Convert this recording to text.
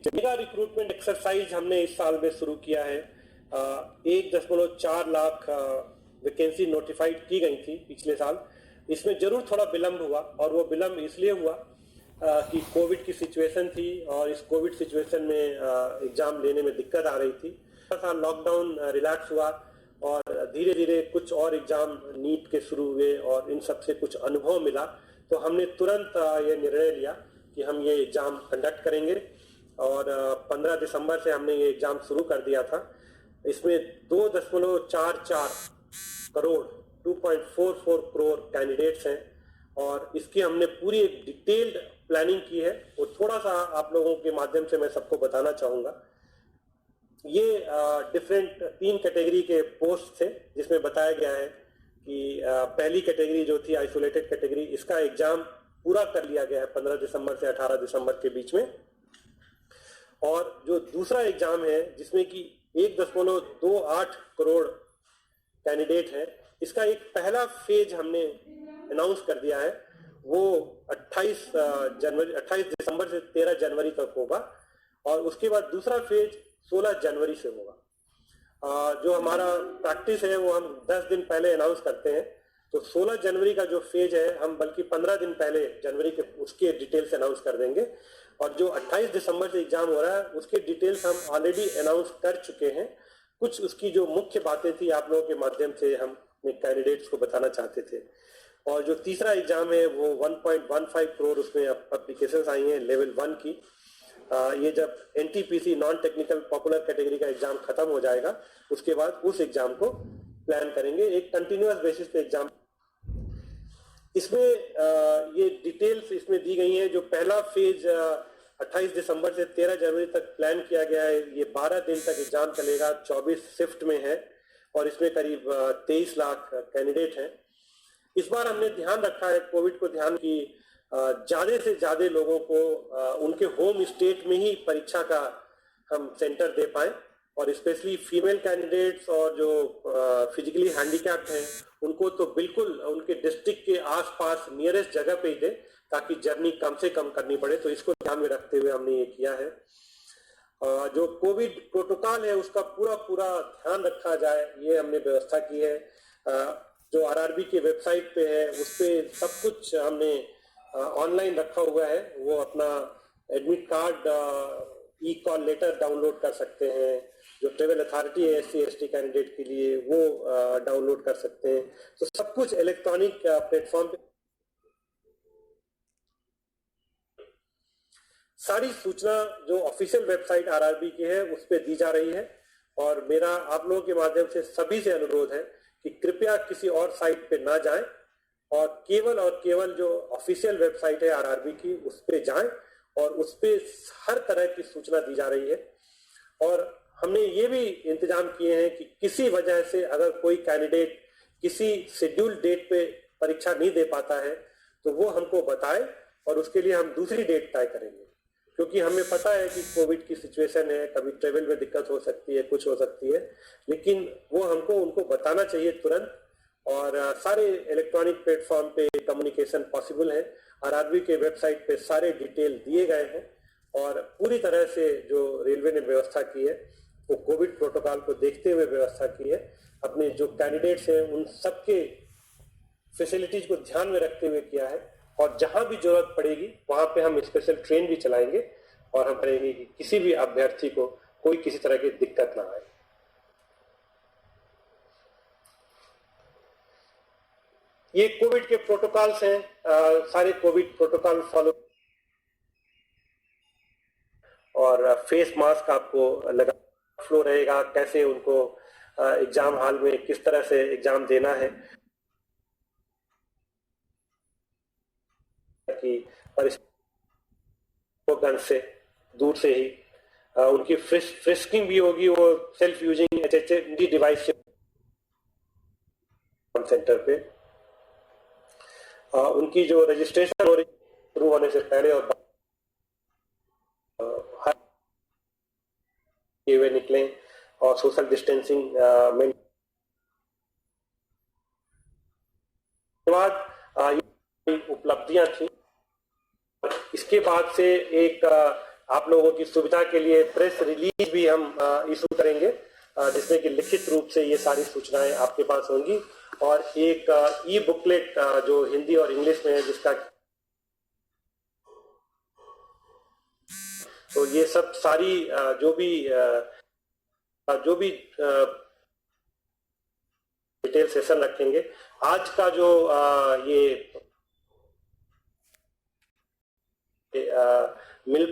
Mega recruitment exercise हमने इस साल में शुरू किया है। 1.4 लाख वैकेंसी नोटिफाइड की गई थी पिछले साल। इसमें जरूर थोड़ा विलंब हुआ, और वो विलंब इसलिए हुआ कि कोविड की सिचुएशन थी, और इस कोविड सिचुएशन में एग्जाम लेने में दिक्कत आ रही थी। थोड़ा लॉकडाउन रिलैक्स हुआ और धीरे धीरे कुछ और एग्जाम नीट के शुरू हुए, और इन सब से कुछ अनुभव मिला, तो हमने तुरंत ये निर्णय लिया कि हम ये एग्जाम कंडक्ट करेंगे। और 15 दिसंबर से हमने ये एग्जाम शुरू कर दिया था। इसमें 2.44 करोड़ 2.44 करोड़ कैंडिडेट्स हैं, और इसकी हमने पूरी एक डिटेल्ड प्लानिंग की है। वो थोड़ा सा आप लोगों के माध्यम से मैं सबको बताना चाहूंगा। ये डिफरेंट 3 कैटेगरी के पोस्ट थे, जिसमें बताया गया है कि पहली कैटेगरी जो थी आइसोलेटेड कैटेगरी, इसका एग्जाम पूरा कर लिया गया है 15 दिसंबर से 18 दिसंबर के बीच में। और जो दूसरा एग्जाम है जिसमें कि 1.28 करोड़ कैंडिडेट है, इसका एक पहला फेज हमने अनाउंस कर दिया है। वो 28 दिसंबर से 13 जनवरी तक होगा, और उसके बाद दूसरा फेज 16 जनवरी से होगा। जो हमारा प्रैक्टिस है वो हम 10 दिन पहले अनाउंस करते हैं, तो 16 जनवरी का जो फेज है हम बल्कि 15 दिन पहले जनवरी के उसके डिटेल्स अनाउंस कर देंगे। और जो 28 दिसंबर से एग्जाम हो रहा है उसके डिटेल्स हम ऑलरेडी अनाउंस कर चुके हैं। कुछ उसकी जो मुख्य बातें थी आप लोगों के माध्यम से हम अपने कैंडिडेट्स को बताना चाहते थे। और जो तीसरा एग्जाम है वो 1.15 करोड़ उसमें एप्लीकेशंस आई हैं लेवल 1 की। ये जब NTPC non technical popular category का एग्जाम खत्म हो जाएगा, उसके बाद उस एग्जाम को प्लान करेंगे, एक कंटिन्यूअस बेसिस पे एग्जाम। इसमें ये डिटेल्स इसमें दी गई हैं। जो पहला फेज 28 दिसंबर से 13 जनवरी तक प्लान किया गया है, ये 12 दिन तक एग्जाम चलेगा, 24 शिफ्ट में है, और इसमें करीब 23 लाख कैंडिडेट हैं। इस बार हमने ध्यान रखा है कोविड को ध्यान की ज्यादा से ज्यादा लोगों को उनके होम स्टेट में ही परीक्षा का हम सेंटर दे पाए, और स्पेशली फीमेल कैंडिडेट्स और जो फिजिकली हैंडीकैप्ड हैं उनको तो बिल्कुल उनके डिस्ट्रिक्ट के आसपास नियरेस्ट जगह पे ही दे, ताकि जर्नी कम से कम करनी पड़े। तो इसको ध्यान में रखते हुए हमने ये किया है। जो कोविड प्रोटोकॉल है उसका पूरा पूरा ध्यान रखा जाए, ये हमने व्यवस्था की है। जो आरआरबी के वेबसाइट पे है उस पे सब कुछ हमने ऑनलाइन रखा हुआ है। वो अपना एडमिट कार्ड ई कॉल लेटर डाउनलोड कर सकते हैं। जो ट्रेवल अथॉरिटी है SC/ST कैंडिडेट के लिए वो डाउनलोड कर सकते हैं। तो सब कुछ इलेक्ट्रॉनिक प्लेटफॉर्म पे सारी सूचना जो ऑफिशियल वेबसाइट आरआरबी की है उस पर दी जा रही है। और मेरा आप लोगों के माध्यम से सभी से अनुरोध है कि कृपया किसी और साइट पे ना जाएं, और केवल जो ऑफिशियल वेबसाइट है आरआरबी की उस पे जाएं, और उस पे हर तरह की सूचना दी जा रही है। और हमने ये भी इंतजाम किए हैं कि किसी वजह से अगर कोई कैंडिडेट किसी शेड्यूल डेट पे परीक्षा नहीं दे पाता है तो वो हमको बताए, और उसके लिए हम दूसरी डेट तय करेंगे। क्योंकि हमें पता है कि कोविड की सिचुएशन है, कभी ट्रेवल में दिक्कत हो सकती है, कुछ हो सकती है, लेकिन वो हमको उनको बताना चाहिए तुरंत। और सारे इलेक्ट्रॉनिक प्लेटफॉर्म पे कम्युनिकेशन पॉसिबल है। आरआरबी के वेबसाइट पे सारे डिटेल दिए गए हैं, और पूरी तरह से जो रेलवे ने व्यवस्था की है वो कोविड प्रोटोकॉल को देखते हुए व्यवस्था की है। अपने जो कैंडिडेट्स हैं उन सबके फैसिलिटीज को ध्यान में रखते हुए किया है, और जहां भी जरूरत पड़ेगी वहां पे हम स्पेशल ट्रेन भी चलाएंगे, और हम करेंगे कि किसी भी अभ्यर्थी को कोई किसी तरह की दिक्कत ना आए। ये कोविड के प्रोटोकॉल्स हैं, सारे कोविड प्रोटोकॉल फॉलो, और फेस मास्क आपको लगा, फ्लो रहेगा, कैसे उनको एग्जाम हॉल में किस तरह से एग्जाम देना है, कि गन से दूर से ही उनकी फ्रिस्किंग भी होगी। वो सेल्फ यूजिंग HHD डिवाइस से सेंटर पे उनकी जो रजिस्ट्रेशन हो रही शुरू होने से पहले और हुए निकले, और सोशल डिस्टेंसिंग में बाद उपलब्धियां थी। इसके बाद से एक आप लोगों की सुविधा के लिए प्रेस रिलीज भी हम इशू करेंगे, जिसमें कि लिखित रूप से ये सारी सूचनाएं आपके पास होंगी, और एक ई बुकलेट जो हिंदी और इंग्लिश में है, जिसका तो ये सब सारी जो भी डिटेल सेशन रखेंगे। आज का जो ये मिल